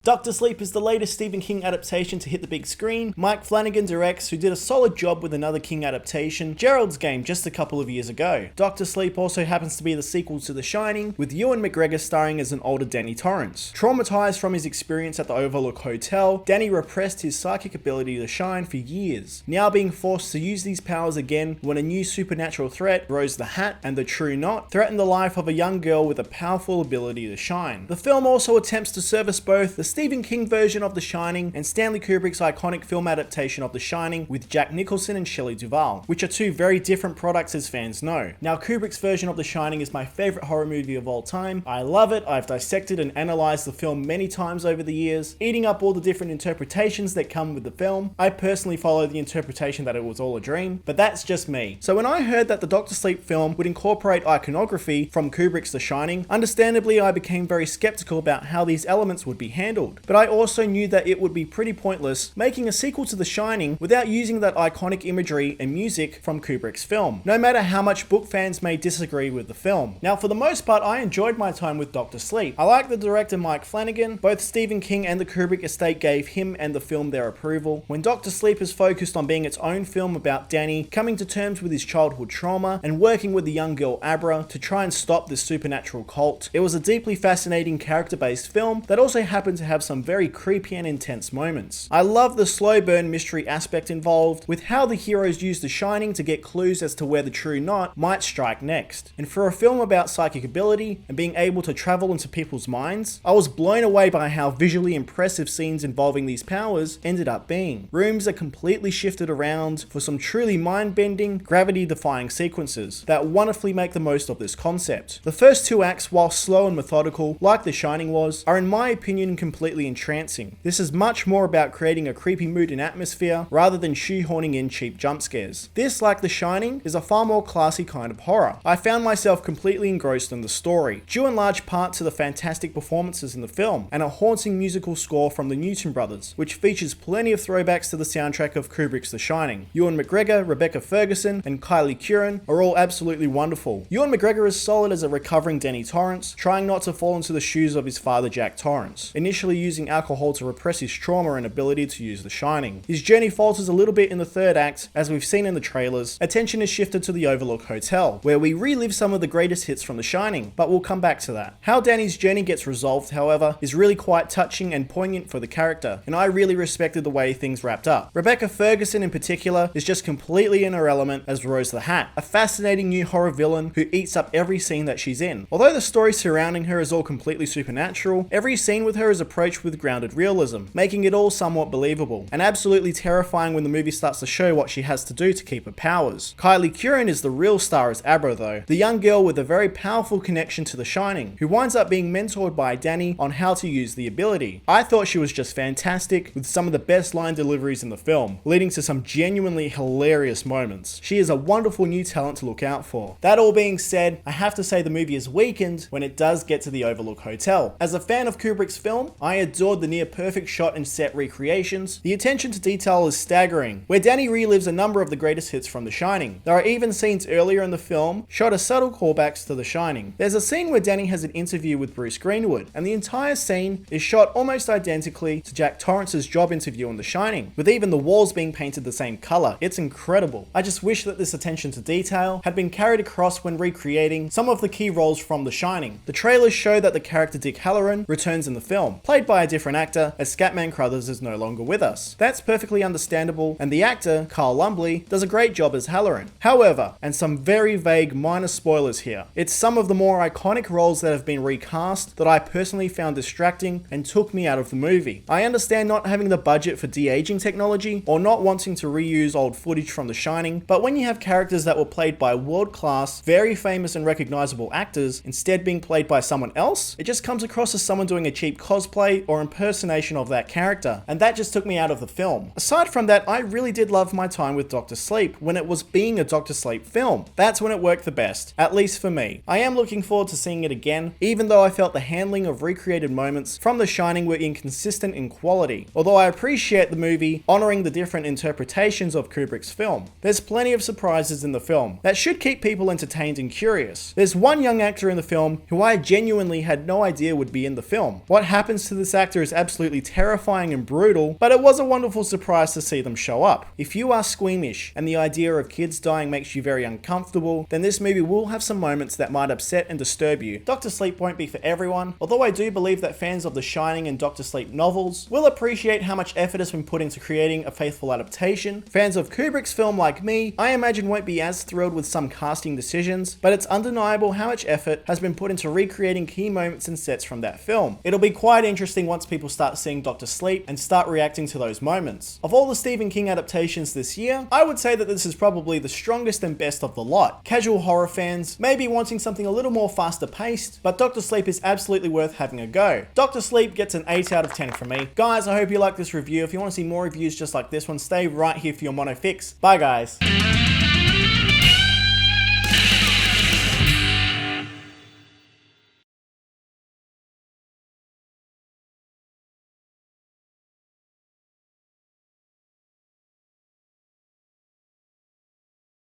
Dr. Sleep is the latest Stephen King adaptation to hit the big screen. Mike Flanagan directs, who did a solid job with another King adaptation, Gerald's Game, just a couple of years ago. Dr. Sleep also happens to be the sequel to The Shining, with Ewan McGregor starring as an older Danny Torrance. Traumatized from his experience at the Overlook Hotel, Danny repressed his psychic ability to shine for years, now being forced to use these powers again when a new supernatural threat, Rose the Hat and the True Knot, threaten the life of a young girl with a powerful ability to shine. The film also attempts to service both the Stephen King version of The Shining and Stanley Kubrick's iconic film adaptation of The Shining with Jack Nicholson and Shelley Duvall, which are two very different products as fans know. Now, Kubrick's version of The Shining is my favorite horror movie of all time. I love it. I've dissected and analyzed the film many times over the years, eating up all the different interpretations that come with the film. I personally follow the interpretation that it was all a dream, but that's just me. So when I heard that the Dr. Sleep film would incorporate iconography from Kubrick's The Shining, understandably I became very skeptical about how these elements would be handled. But I also knew that it would be pretty pointless making a sequel to The Shining without using that iconic imagery and music from Kubrick's film, no matter how much book fans may disagree with the film. Now, for the most part, I enjoyed my time with Dr. Sleep. I like the director Mike Flanagan. Both Stephen King and the Kubrick estate gave him and the film their approval. When Dr. Sleep is focused on being its own film about Danny coming to terms with his childhood trauma and working with the young girl Abra to try and stop this supernatural cult, it was a deeply fascinating character-based film that also happened to have some very creepy and intense moments. I love the slow burn mystery aspect involved with how the heroes use The Shining to get clues as to where the True Knot might strike next. And for a film about psychic ability and being able to travel into people's minds, I was blown away by how visually impressive scenes involving these powers ended up being. Rooms are completely shifted around for some truly mind-bending, gravity-defying sequences that wonderfully make the most of this concept. The first two acts, while slow and methodical, like The Shining was, are in my opinion completely entrancing. This is much more about creating a creepy mood and atmosphere rather than shoehorning in cheap jump scares. This, like The Shining, is a far more classy kind of horror. I found myself completely engrossed in the story, due in large part to the fantastic performances in the film and a haunting musical score from the Newton Brothers, which features plenty of throwbacks to the soundtrack of Kubrick's The Shining. Ewan McGregor, Rebecca Ferguson, and Kylie Curran are all absolutely wonderful. Ewan McGregor is solid as a recovering Danny Torrance, trying not to fall into the shoes of his father Jack Torrance, initially using alcohol to repress his trauma and ability to use The Shining. His journey falters a little bit in the third act, as we've seen in the trailers. Attention is shifted to the Overlook Hotel, where we relive some of the greatest hits from The Shining, but we'll come back to that. How Danny's journey gets resolved, however, is really quite touching and poignant for the character, and I really respected the way things wrapped up. Rebecca Ferguson in particular is just completely in her element as Rose the Hat, a fascinating new horror villain who eats up every scene that she's in. Although the story surrounding her is all completely supernatural, every scene with her is approached with grounded realism, making it all somewhat believable, and absolutely terrifying when the movie starts to show what she has to do to keep her powers. Kylie Curran is the real star as Abra though, the young girl with a very powerful connection to The Shining, who winds up being mentored by Danny on how to use the ability. I thought she was just fantastic, with some of the best line deliveries in the film, leading to some genuinely hilarious moments. She is a wonderful new talent to look out for. That all being said, I have to say the movie is weakened when it does get to the Overlook Hotel. As a fan of Kubrick's film, I adored the near perfect shot and set recreations. The attention to detail is staggering, where Danny relives a number of the greatest hits from The Shining. There are even scenes earlier in the film shot as subtle callbacks to The Shining. There's a scene where Danny has an interview with Bruce Greenwood, and the entire scene is shot almost identically to Jack Torrance's job interview in The Shining, with even the walls being painted the same color. It's incredible. I just wish that this attention to detail had been carried across when recreating some of the key roles from The Shining. The trailers show that the character Dick Hallorann returns in the film, played by a different actor, as Scatman Crothers is no longer with us. That's perfectly understandable, and the actor, Carl Lumbly, does a great job as Hallorann. However, and some very vague minor spoilers here, it's some of the more iconic roles that have been recast that I personally found distracting and took me out of the movie. I understand not having the budget for de-aging technology or not wanting to reuse old footage from The Shining, but when you have characters that were played by world-class, very famous and recognizable actors instead being played by someone else, it just comes across as someone doing a cheap cosplay or impersonation of that character, and that just took me out of the film. Aside from that, I really did love my time with Dr. Sleep when it was being a Dr. Sleep film. That's when it worked the best, at least for me. I am looking forward to seeing it again, even though I felt the handling of recreated moments from The Shining were inconsistent in quality. Although I appreciate the movie honoring the different interpretations of Kubrick's film, there's plenty of surprises in the film that should keep people entertained and curious. There's one young actor in the film who I genuinely had no idea would be in the film. What happens to to this actor is absolutely terrifying and brutal, but it was a wonderful surprise to see them show up. If you are squeamish and the idea of kids dying makes you very uncomfortable, then this movie will have some moments that might upset and disturb you. Dr. Sleep won't be for everyone, although I do believe that fans of The Shining and Dr. Sleep novels will appreciate how much effort has been put into creating a faithful adaptation. Fans of Kubrick's film like me, I imagine won't be as thrilled with some casting decisions, but it's undeniable how much effort has been put into recreating key moments and sets from that film. It'll be quite interesting once people start seeing Dr. Sleep and start reacting to those moments. Of all the Stephen King adaptations this year, I would say that this is probably the strongest and best of the lot. Casual horror fans may be wanting something a little more faster paced, but Dr. Sleep is absolutely worth having a go. Dr. Sleep gets an 8 out of 10 from me. Guys, I hope you like this review. If you want to see more reviews just like this one, stay right here for your mono fix. Bye guys.